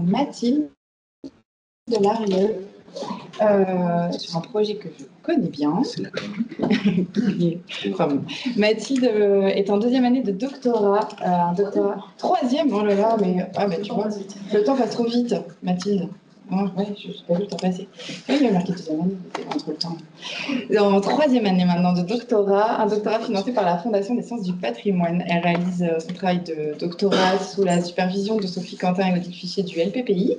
Mathilde de l'Ariel sur un projet que je connais bien. Mathilde est en deuxième année de doctorat, un doctorat troisième, oh là là, mais tu vois, le temps passe trop vite, Mathilde. Oh, ouais, je n'ai pas vu le temps passer. Il y a marqué deuxième année, entre le temps. En troisième année maintenant de doctorat, un doctorat financé par la Fondation des sciences du patrimoine. Elle réalise son travail de doctorat sous la supervision de Sophie Quentin et Odile Fichier du LPPI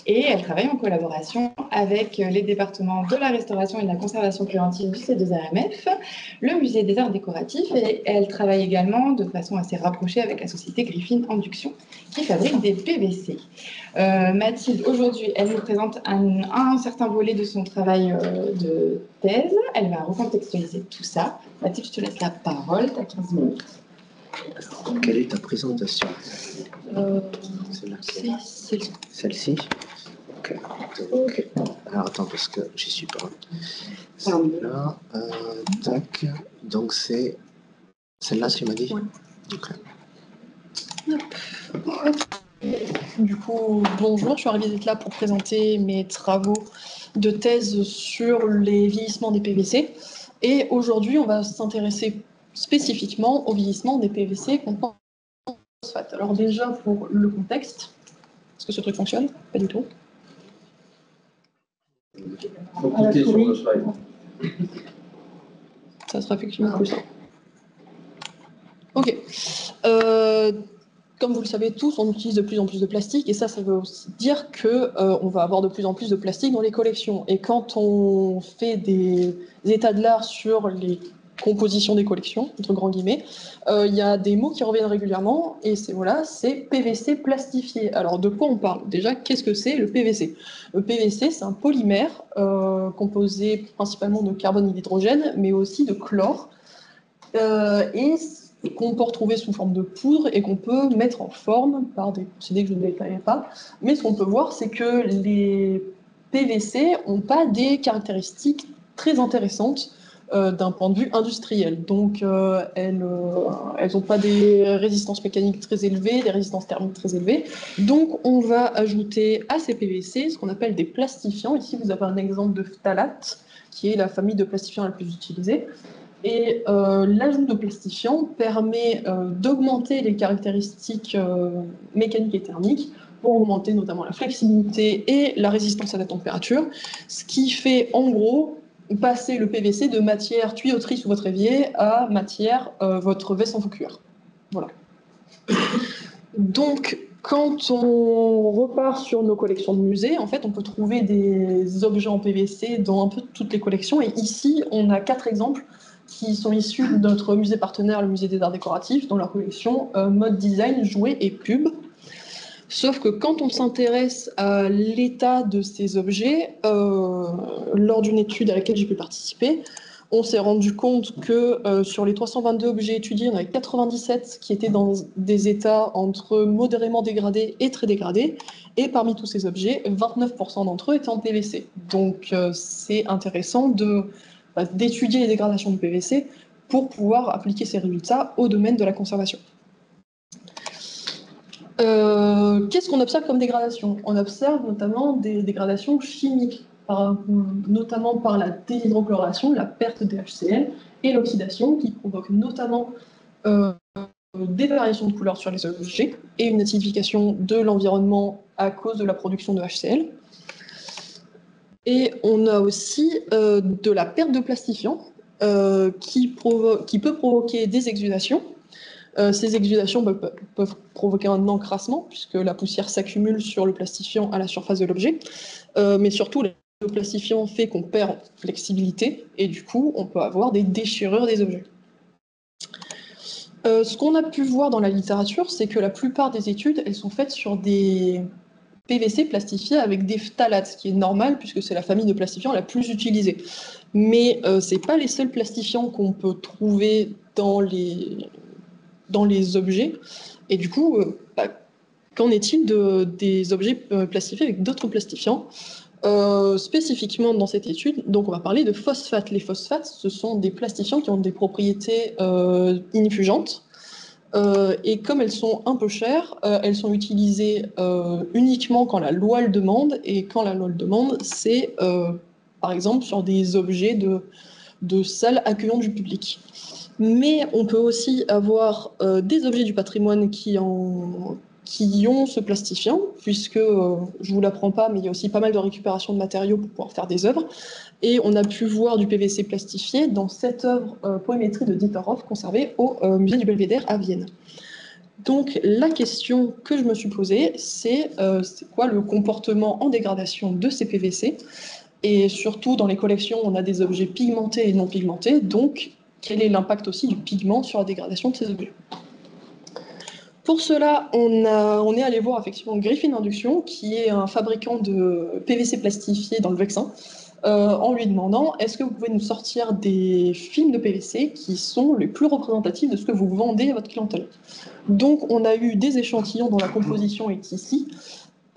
et elle travaille en collaboration avec les départements de la restauration et de la conservation préventive du C2RMF, le musée des arts décoratifs et elle travaille également de façon assez rapprochée avec la société Griffin Induction qui fabrique des PVC. Mathilde, aujourd'hui, elle nous présente un certain volet de son travail de thèse. Elle va recontextualiser tout ça. Mathilde, je te laisse la parole, tu as 15 minutes. Alors, quelle est ta présentation? C'est celle-ci. Ok. Alors, attends, parce que j'y suis pas. Celle-là, tac. Donc, c'est celle-là, tu m'as dit? Oui. Ok. Du coup, bonjour, je suis ravie d'être là pour présenter mes travaux de thèse sur les vieillissements des PVC. Et aujourd'hui, on va s'intéresser spécifiquement au vieillissement des PVC contenant phosphate. Alors déjà, pour le contexte, est-ce que ce truc fonctionne? Pas du tout. Faut cliquer sur le slide. Ça sera effectivement plus simple. Ok. Comme vous le savez tous, on utilise de plus en plus de plastique et ça veut aussi dire qu'on va avoir de plus en plus de plastique dans les collections. Et quand on fait des états de l'art sur les compositions des collections, entre grands guillemets, il y a des mots qui reviennent régulièrement et c'est PVC plastifié. Alors de quoi on parle? Déjà, qu'est-ce que c'est le PVC? Le PVC, c'est un polymère composé principalement de carbone et d'hydrogène, mais aussi de chlore. Et qu'on peut retrouver sous forme de poudre et qu'on peut mettre en forme par des procédés que je ne détaillerai pas. Mais ce qu'on peut voir, c'est que les PVC n'ont pas des caractéristiques très intéressantes d'un point de vue industriel. Donc elles n'ont pas des résistances mécaniques très élevées, des résistances thermiques très élevées. Donc on va ajouter à ces PVC ce qu'on appelle des plastifiants. Ici, vous avez un exemple de phtalate, qui est la famille de plastifiants la plus utilisée. Et l'ajout de plastifiants permet d'augmenter les caractéristiques mécaniques et thermiques pour augmenter notamment la flexibilité et la résistance à la température, ce qui fait en gros passer le PVC de matière tuyauterie sous votre évier à matière votre veste en faux cuir. Voilà. Donc, quand on repart sur nos collections de musées, en fait, on peut trouver des objets en PVC dans un peu toutes les collections. Et ici, on a 4 exemples qui sont issus de notre musée partenaire, le musée des arts décoratifs, dans leur collection mode design, jouets et pub. Sauf que quand on s'intéresse à l'état de ces objets, lors d'une étude à laquelle j'ai pu participer, on s'est rendu compte que sur les 322 objets étudiés, il y en avait 97 qui étaient dans des états entre modérément dégradés et très dégradés. Et parmi tous ces objets, 29% d'entre eux étaient en PVC. Donc c'est intéressant d'étudier les dégradations du PVC pour pouvoir appliquer ces résultats au domaine de la conservation. Qu'est-ce qu'on observe comme dégradation? On observe notamment des dégradations chimiques, notamment par la déshydrochloration, la perte des HCl et l'oxydation qui provoque notamment des variations de couleur sur les objets et une acidification de l'environnement à cause de la production de HCl. Et on a aussi de la perte de plastifiants qui peut provoquer des exudations. Ces exudations peuvent provoquer un encrassement puisque la poussière s'accumule sur le plastifiant à la surface de l'objet. Mais surtout, le plastifiant fait qu'on perd en flexibilité et du coup, on peut avoir des déchirures des objets. Ce qu'on a pu voir dans la littérature, c'est que la plupart des études, elles sont faites sur des PVC plastifiés avec des phtalates, ce qui est normal puisque c'est la famille de plastifiants la plus utilisée. Mais ce n'est pas les seuls plastifiants qu'on peut trouver dans les objets. Et du coup, qu'en est-il des objets plastifiés avec d'autres plastifiants? Spécifiquement dans cette étude, donc on va parler de phosphates. Les phosphates, ce sont des plastifiants qui ont des propriétés inifugeantes. Et comme elles sont un peu chères, elles sont utilisées uniquement quand la loi le demande, et quand la loi le demande, c'est par exemple sur des objets de salles accueillant du public. Mais on peut aussi avoir des objets du patrimoine qui ont ce plastifiant, puisque, je ne vous l'apprends pas, mais il y a aussi pas mal de récupération de matériaux pour pouvoir faire des œuvres. Et on a pu voir du PVC plastifié dans cette œuvre Poémétrie de Dieter Hoff, conservée au musée du Belvédère à Vienne. Donc la question que je me suis posée, c'est quoi le comportement en dégradation de ces PVC? Et surtout, dans les collections, on a des objets pigmentés et non pigmentés, donc quel est l'impact aussi du pigment sur la dégradation de ces objets? Pour cela, on est allé voir effectivement Griffin Induction, qui est un fabricant de PVC plastifié dans le Vexin, en lui demandant « Est-ce que vous pouvez nous sortir des films de PVC qui sont les plus représentatifs de ce que vous vendez à votre clientèle ?» Donc, on a eu des échantillons dont la composition est ici.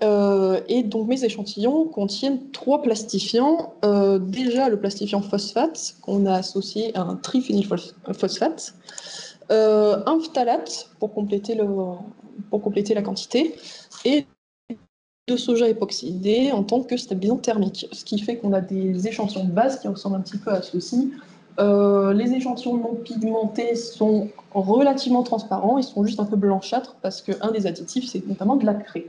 Et donc, mes échantillons contiennent 3 plastifiants. Déjà, le plastifiant phosphate, qu'on a associé à un triphénylphosphate. Un phtalate, pour compléter la quantité. Et de soja époxydé en tant que stabilisant thermique. Ce qui fait qu'on a des échantillons de base qui ressemblent un petit peu à ceci. Les échantillons non pigmentés sont relativement transparents, ils sont juste un peu blanchâtres parce qu'un des additifs, c'est notamment de la craie.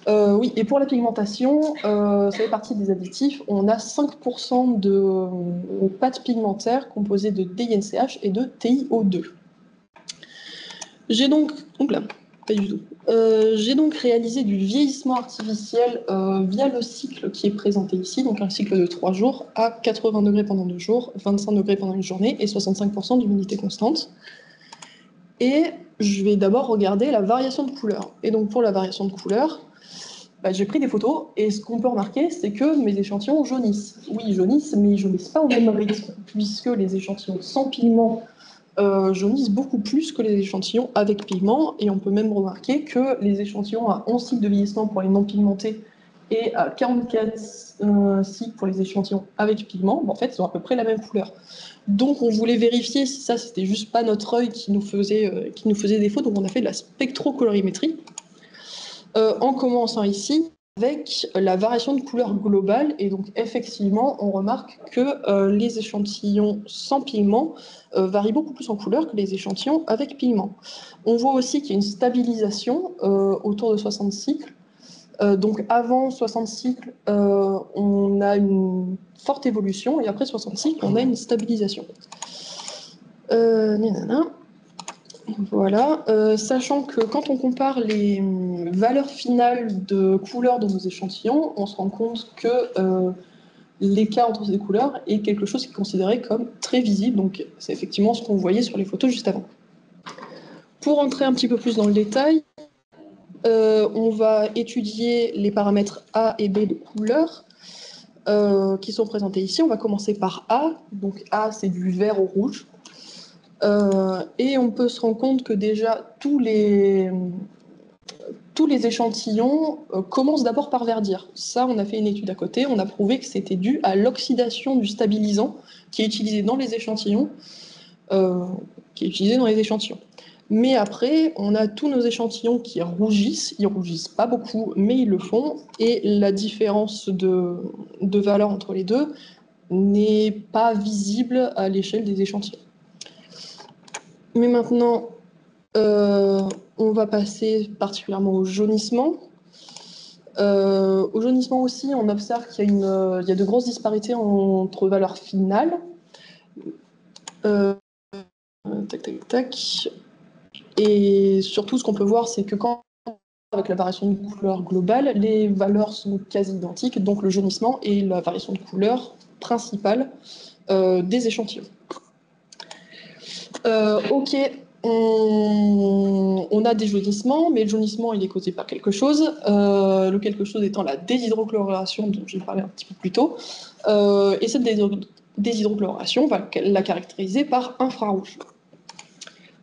Oui, et pour la pigmentation, ça fait partie des additifs. On a 5% de pâte pigmentaire composée de DINCH et de TiO2. J'ai donc réalisé du vieillissement artificiel via le cycle qui est présenté ici, donc un cycle de 3 jours, à 80 degrés pendant 2 jours, 25 degrés pendant une journée et 65% d'humidité constante. Et je vais d'abord regarder la variation de couleur. Et donc pour la variation de couleur, j'ai pris des photos, et ce qu'on peut remarquer, c'est que mes échantillons jaunissent. Oui, ils jaunissent, mais ils ne jaunissent pas au même rythme, puisque les échantillons sans pigment jaunissent beaucoup plus que les échantillons avec pigment, et on peut même remarquer que les échantillons à 11 cycles de vieillissement pour les non pigmentés et à 44 cycles pour les échantillons avec pigment, en fait, ils ont à peu près la même couleur. Donc on voulait vérifier si ça, c'était juste pas notre œil qui nous faisait défaut, donc on a fait de la spectrocolorimétrie. En commençant ici avec la variation de couleur globale, et donc effectivement on remarque que les échantillons sans pigment varient beaucoup plus en couleur que les échantillons avec pigment. On voit aussi qu'il y a une stabilisation autour de 60 cycles. Donc avant 60 cycles, on a une forte évolution, et après 60 cycles, on a une stabilisation. Voilà, sachant que quand on compare les valeurs finales de couleurs dans nos échantillons, on se rend compte que l'écart entre ces couleurs est quelque chose qui est considéré comme très visible, donc c'est effectivement ce qu'on voyait sur les photos juste avant. Pour entrer un petit peu plus dans le détail, on va étudier les paramètres A et B de couleurs qui sont présentés ici. On va commencer par A, donc A c'est du vert au rouge. Et on peut se rendre compte que déjà tous les échantillons commencent d'abord par verdir. Ça, on a fait une étude à côté, on a prouvé que c'était dû à l'oxydation du stabilisant qui est utilisé dans les échantillons. Mais après, on a tous nos échantillons qui rougissent. Ils rougissent pas beaucoup, mais ils le font. Et la différence de valeur entre les deux n'est pas visible à l'échelle des échantillons. Mais maintenant, on va passer particulièrement au jaunissement. Au jaunissement aussi, on observe qu'il y a de grosses disparités entre valeurs finales. Et surtout, ce qu'on peut voir, c'est que avec la variation de couleur globale, les valeurs sont quasi identiques, donc le jaunissement est la variation de couleur principale des échantillons. Ok, on a des jaunissements, mais le jaunissement il est causé par quelque chose, le quelque chose étant la déshydrochloration dont j'ai parlé un petit peu plus tôt, et cette déshydrochloration, on va la caractériser par infrarouge.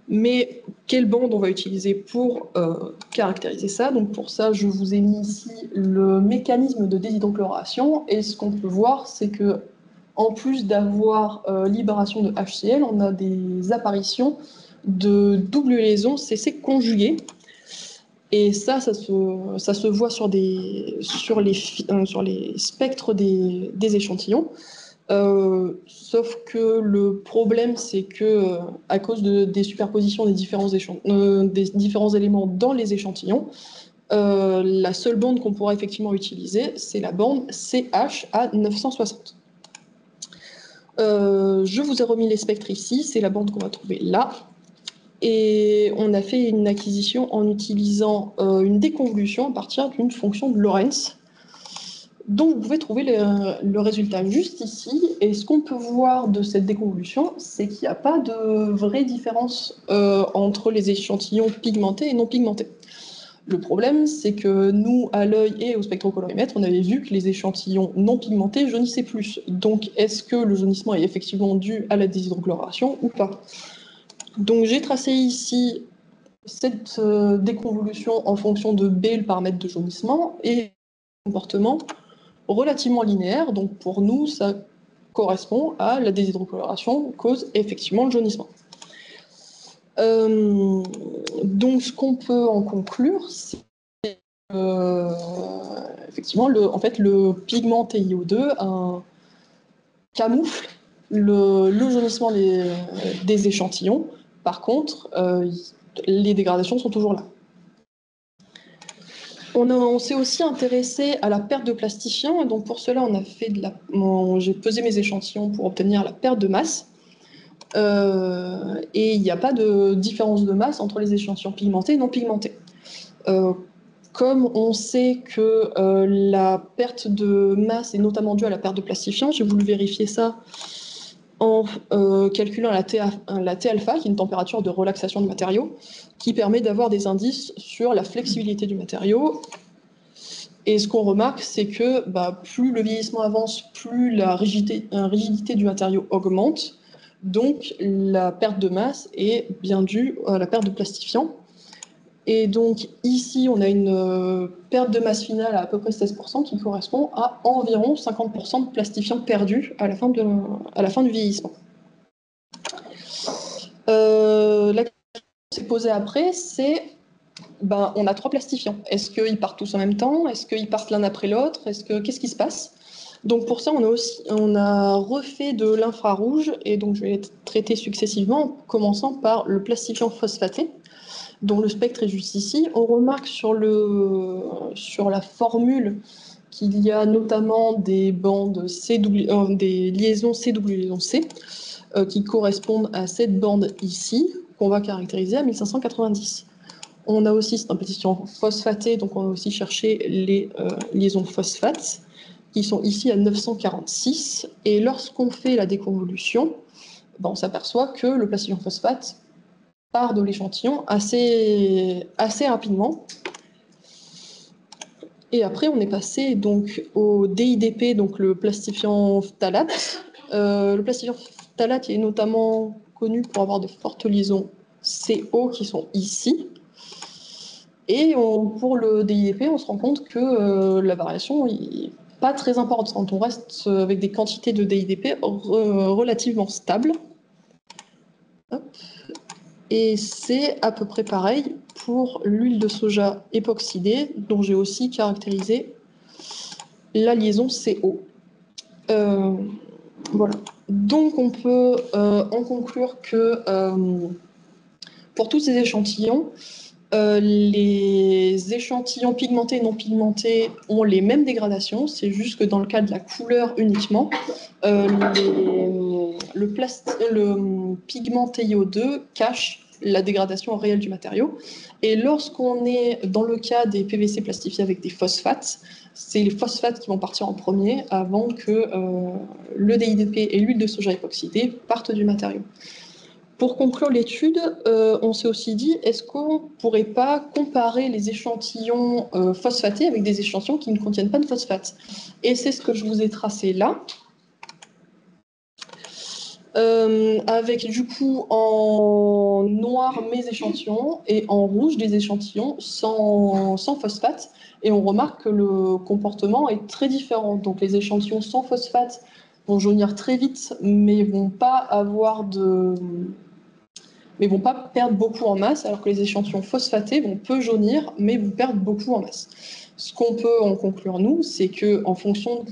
Mais quelle bande on va utiliser pour caractériser ça? Donc pour ça, je vous ai mis ici le mécanisme de déshydrochloration, et ce qu'on peut voir, c'est que en plus d'avoir libération de HCl, on a des apparitions de double liaison CC conjuguée. Et ça se voit sur les spectres des échantillons. Sauf que le problème, c'est que à cause des superpositions des différents éléments dans les échantillons, la seule bande qu'on pourra effectivement utiliser, c'est la bande CH à 960. Je vous ai remis les spectres ici, c'est la bande qu'on va trouver là. Et on a fait une acquisition en utilisant une déconvolution à partir d'une fonction de Lorentz. Donc vous pouvez trouver le résultat juste ici. Et ce qu'on peut voir de cette déconvolution, c'est qu'il n'y a pas de vraie différence entre les échantillons pigmentés et non pigmentés. Le problème, c'est que nous, à l'œil et au spectrocolorimétre, on avait vu que les échantillons non pigmentés jaunissaient plus. Donc est-ce que le jaunissement est effectivement dû à la déshydrocoloration ou pas ? Donc j'ai tracé ici cette déconvolution en fonction de B, le paramètre de jaunissement, et comportement relativement linéaire. Donc pour nous, ça correspond à la déshydrocoloration cause effectivement le jaunissement. Donc ce qu'on peut en conclure, c'est effectivement le pigment TiO2 camoufle le jaunissement des échantillons. Par contre, les dégradations sont toujours là. On s'est aussi intéressé à la perte de plastifiant, et donc pour cela, j'ai pesé mes échantillons pour obtenir la perte de masse. Et il n'y a pas de différence de masse entre les échantillons pigmentés et non pigmentés. Comme on sait que la perte de masse est notamment due à la perte de plastifiant, j'ai voulu vérifier ça en calculant la T-alpha, qui est une température de relaxation du matériau, qui permet d'avoir des indices sur la flexibilité du matériau. Et ce qu'on remarque, c'est que plus le vieillissement avance, plus la rigidité du matériau augmente. Donc la perte de masse est bien due à la perte de plastifiant. Et donc ici, on a une perte de masse finale à peu près 16%, qui correspond à environ 50% de plastifiant perdu à la fin du vieillissement. La question qui s'est posée après, c'est on a 3 plastifiants. Est-ce qu'ils partent tous en même temps? Est-ce qu'ils partent l'un après l'autre? Qu'est-ce qui se passe? Donc pour ça, on a refait de l'infrarouge, et donc je vais les traiter successivement, commençant par le plastifiant phosphaté, dont le spectre est juste ici. On remarque sur la formule qu'il y a notamment des bandes des liaisons CW-liaison-C qui correspondent à cette bande ici, qu'on va caractériser à 1590. On a aussi, c'est un plastifiant phosphaté, donc on a aussi cherché les liaisons phosphates, qui sont ici à 946. Et lorsqu'on fait la déconvolution, on s'aperçoit que le plastifiant phosphate part de l'échantillon assez rapidement. Et après, on est passé donc au DIDP, donc le plastifiant phtalate. Le plastifiant phtalate est notamment connu pour avoir de fortes liaisons CO qui sont ici. Et pour le DIDP, on se rend compte que la variation n'est pas très importante. On reste avec des quantités de DIDP relativement stables. Hop. Et c'est à peu près pareil pour l'huile de soja époxydée, dont j'ai aussi caractérisé la liaison CO. Voilà. Donc on peut en conclure que pour tous ces échantillons, les échantillons pigmentés et non pigmentés ont les mêmes dégradations, c'est juste que dans le cas de la couleur uniquement, le pigment TiO2 cache la dégradation réelle du matériau. Et lorsqu'on est dans le cas des PVC plastifiés avec des phosphates, c'est les phosphates qui vont partir en premier avant que le DIDP et l'huile de soja époxydée partent du matériau. Pour conclure l'étude, on s'est aussi dit, est-ce qu'on ne pourrait pas comparer les échantillons phosphatés avec des échantillons qui ne contiennent pas de phosphate? Et c'est ce que je vous ai tracé là, avec du coup en noir mes échantillons et en rouge des échantillons sans phosphate. Et on remarque que le comportement est très différent. Donc les échantillons sans phosphate vont jaunir très vite, mais ne vont pas avoir mais vont pas perdre beaucoup en masse, alors que les échantillons phosphatés vont peu jaunir, mais vont perdre beaucoup en masse. Ce qu'on peut en conclure, nous, c'est qu'en fonction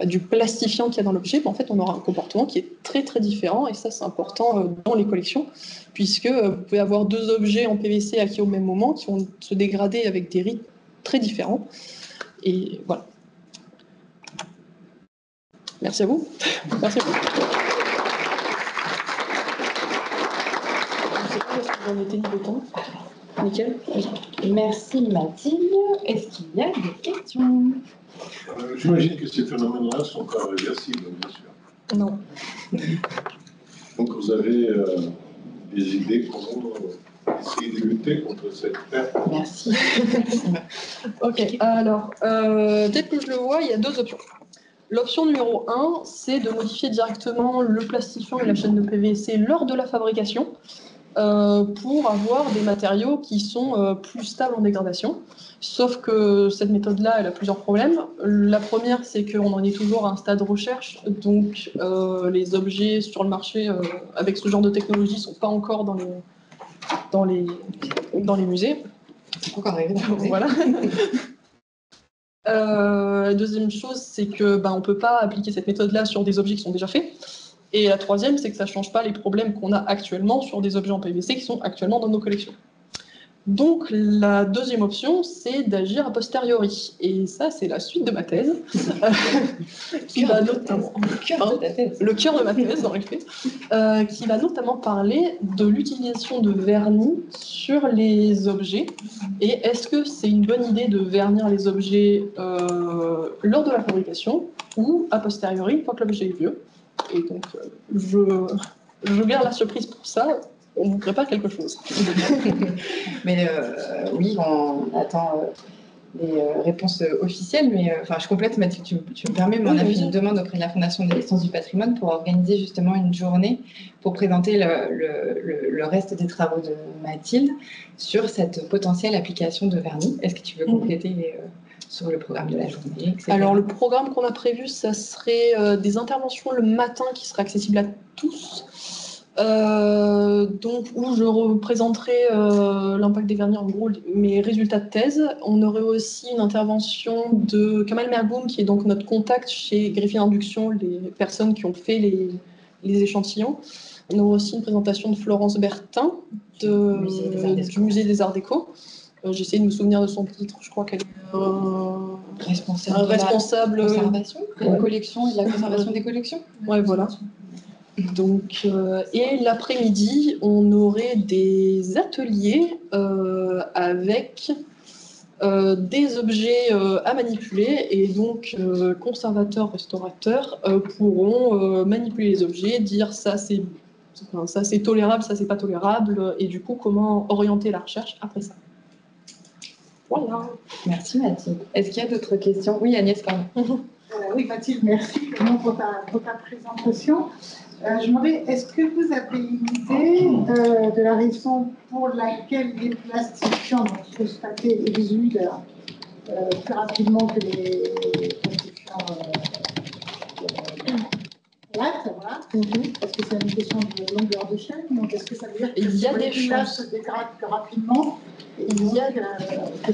du plastifiant qu'il y a dans l'objet, en fait, on aura un comportement qui est très très différent, et ça c'est important dans les collections, puisque vous pouvez avoir deux objets en PVC acquis au même moment qui vont se dégrader avec des rythmes très différents. Et voilà. Merci à vous. Merci à vous. Je sais pas où est-ce que j'en étais niveau temps. Nickel. Merci Mathilde. Est-ce qu'il y a des questions? J'imagine que ces phénomènes-là sont pas réversibles, bien sûr. Non. Donc vous avez des idées comment essayer de lutter contre cette perte? Merci. Ok, alors, dès que je le vois, il y a deux options. L'option numéro 1, c'est de modifier directement le plastifiant et la chaîne de PVC lors de la fabrication pour avoir des matériaux qui sont plus stables en dégradation. Sauf que cette méthode-là, elle a plusieurs problèmes. La première, c'est qu'on en est toujours à un stade recherche, donc les objets sur le marché avec ce genre de technologie ne sont pas encore dans les musées. C'est encore arrivé dans le musée. Voilà. La deuxième chose, c'est que on ne peut pas appliquer cette méthode-là sur des objets qui sont déjà faits. Et la troisième, c'est que ça ne change pas les problèmes qu'on a actuellement sur des objets en PVC qui sont actuellement dans nos collections. Donc la deuxième option, c'est d'agir a posteriori. Et ça, c'est la suite de ma thèse. Qui va notamment... Le cœur de ma thèse, dans les faits. Qui va notamment parler de l'utilisation de vernis sur les objets. Et est-ce que c'est une bonne idée de vernir les objets lors de la fabrication ou a posteriori, une fois que l'objet est vieux. Et donc, je garde la surprise pour ça. On vous prépare quelque chose. Mais oui, on attend les réponses officielles, mais je complète, Mathilde, tu me permets, mais on a fait une demande auprès de la Fondation des Sciences du Patrimoine pour organiser justement une journée pour présenter le reste des travaux de Mathilde sur cette potentielle application de vernis. Est-ce que tu veux compléter sur le programme de la journée, etc. Alors, le programme qu'on a prévu, ça serait des interventions le matin qui seraient accessibles à tous. Donc, où je représenterai l'impact des vernis, en gros, mes résultats de thèse. On aurait aussi une intervention de Kamal Mergoum, qui est donc notre contact chez Griffin Induction, les personnes qui ont fait les échantillons. On aurait aussi une présentation de Florence Bertin, du Musée des Arts Déco. J'essaie de me souvenir de son titre, je crois qu'elle est responsable de la conservation, de la collection et de la conservation des collections. Ouais, voilà. Donc, et l'après-midi, on aurait des ateliers avec des objets à manipuler, et donc conservateurs, restaurateurs pourront manipuler les objets, dire ça c'est tolérable, ça c'est pas tolérable, et du coup comment orienter la recherche après ça. Voilà. Merci Mathilde. Est-ce qu'il y a d'autres questions? Oui, Agnès, pardon. Oui, Mathilde, merci pour ta présentation. Je me demandais, est-ce que vous avez une idée de la raison pour laquelle les plastifiants phosphatés exudent plus rapidement que les plastifiants plates, voilà. Est-ce que c'est une question de longueur de chaîne? Donc, est-ce que ça veut dire que il y a des choses se dégradent plus rapidement et il y a que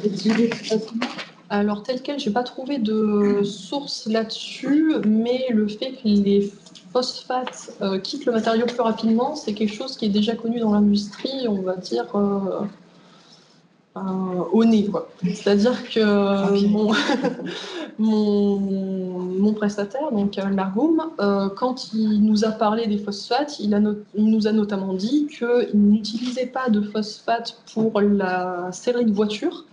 exuder plus facilement? Alors, tel quel, je n'ai pas trouvé de source là-dessus, mais le fait que les phosphates quittent le matériau plus rapidement, c'est quelque chose qui est déjà connu dans l'industrie, on va dire, au nez, quoi. C'est-à-dire que mon prestataire, donc Kamal Mergoum, quand il nous a parlé des phosphates, il nous a notamment dit qu'il n'utilisait pas de phosphate pour la sellerie de voiture,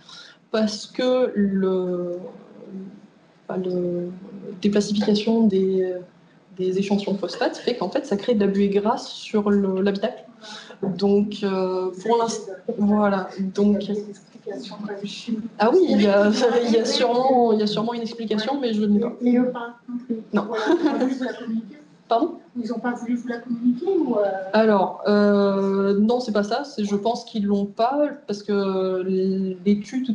parce que la déplastification des échantillons de phosphate fait qu'en fait ça crée de la buée grasse sur l'habitacle. Donc pour l'instant, voilà. Donc ah oui, il y a sûrement une explication, mais je ne l'ai pas. Et eux pas non. Ils n'ont pas voulu vous la communiquer? Pardon? Ils n'ont pas voulu vous la communiquer ou Alors, non, c'est pas ça. Je pense qu'ils l'ont pas, parce que l'étude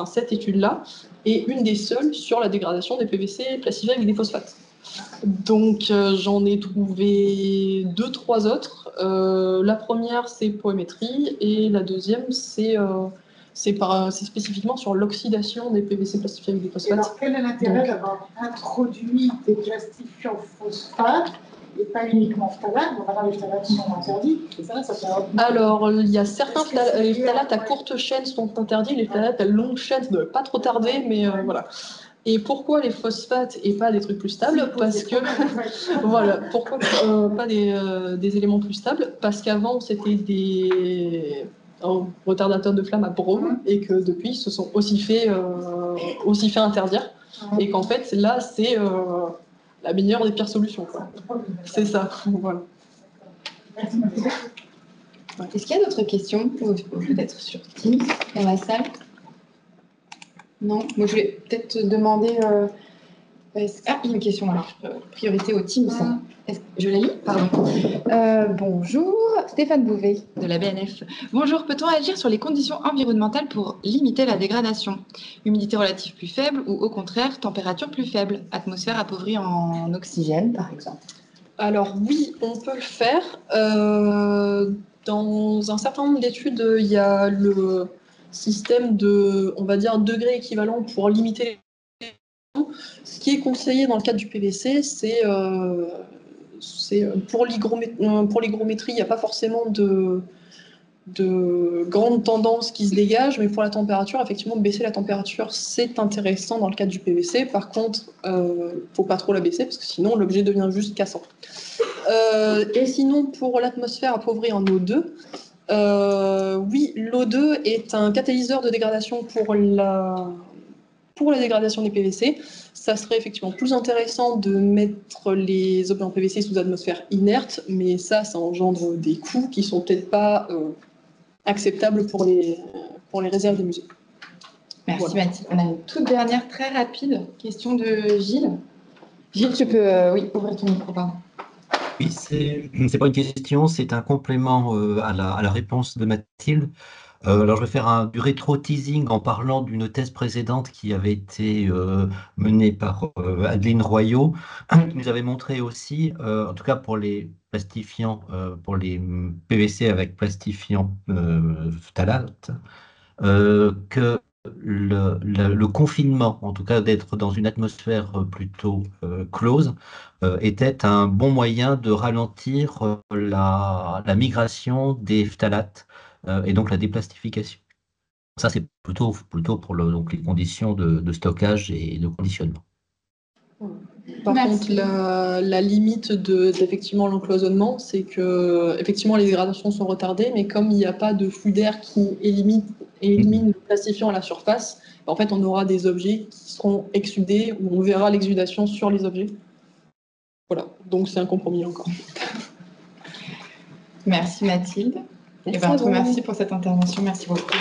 cette étude-là est une des seules sur la dégradation des PVC plastifiés avec des phosphates. Donc j'en ai trouvé 2-3 autres. La première, c'est poémétrie, et la deuxième, c'est spécifiquement sur l'oxydation des PVC plastifiés avec des Et phosphates. alors, quel est l'intérêt d'avoir introduit des plastifiants phosphates et pas uniquement phtalates? Bon, maintenant, les phtalates sont interdits, c'est ça peut avoir... Alors, il y a certains les phtalates à courte chaîne sont interdits, les phtalates à longue chaîne, ça ne doit pas trop tarder, mais voilà. Et pourquoi les phosphates et pas des trucs plus stables? Parce que, voilà, pourquoi pas des éléments plus stables? Parce qu'avant, c'était des retardateurs de flamme à brome, et que depuis, ils se sont aussi fait interdire. Et qu'en fait, là, c'est la meilleure des pires solutions, quoi. C'est ça, voilà. Est-ce qu'il y a d'autres questions, ou peut-être sur Teams, dans la salle? Non? Moi, je voulais peut-être te demander... Ah, il y a une question, alors. Priorité au Teams. Je la lis? Pardon. Bonjour, Stéphane Bouvet, de la BNF. Bonjour, peut-on agir sur les conditions environnementales pour limiter la dégradation? Humidité relative plus faible ou au contraire, température plus faible? Atmosphère appauvrie en oxygène, par exemple. Alors oui, on peut le faire. Dans un certain nombre d'études, il y a le système de, on va dire, degrés équivalents pour limiter les... Ce qui est conseillé dans le cadre du PVC, c'est pour l'hygrométrie, il n'y a pas forcément de grandes tendances qui se dégagent, mais pour la température, effectivement, baisser la température, c'est intéressant dans le cadre du PVC. Par contre, faut pas trop la baisser, parce que sinon, l'objet devient juste cassant. Et sinon, pour l'atmosphère appauvrie en O2, oui, l'O2 est un catalyseur de dégradation pour la dégradation des PVC. Ça serait effectivement plus intéressant de mettre les objets en PVC sous atmosphère inerte, mais ça engendre des coûts qui sont peut-être pas acceptables pour les réserves des musées. Merci Voilà. Mathilde. On a une toute dernière très rapide question de Gilles. Gilles, tu peux ouvrir ton micro, pardon. Oui, c'est pas une question, c'est un complément à la réponse de Mathilde. Alors, je vais faire du rétro-teasing en parlant d'une thèse précédente qui avait été menée par Adeline Royot, qui nous avait montré aussi, en tout cas pour les plastifiants, pour les PVC avec plastifiants phthalates, que le confinement, en tout cas d'être dans une atmosphère plutôt close, était un bon moyen de ralentir la migration des phtalates et donc la déplastification. Ça, c'est plutôt pour donc les conditions de stockage et de conditionnement. Par contre, la limite d'effectivement l'encloisonnement, c'est que effectivement les dégradations sont retardées, mais comme il n'y a pas de flux d'air qui élimine le plastifiant à la surface, en fait on aura des objets qui seront exsudés, où on verra l'exsudation sur les objets. Voilà, donc c'est un compromis encore. Merci Mathilde. Et ben, on te remercie pour cette intervention. Merci beaucoup.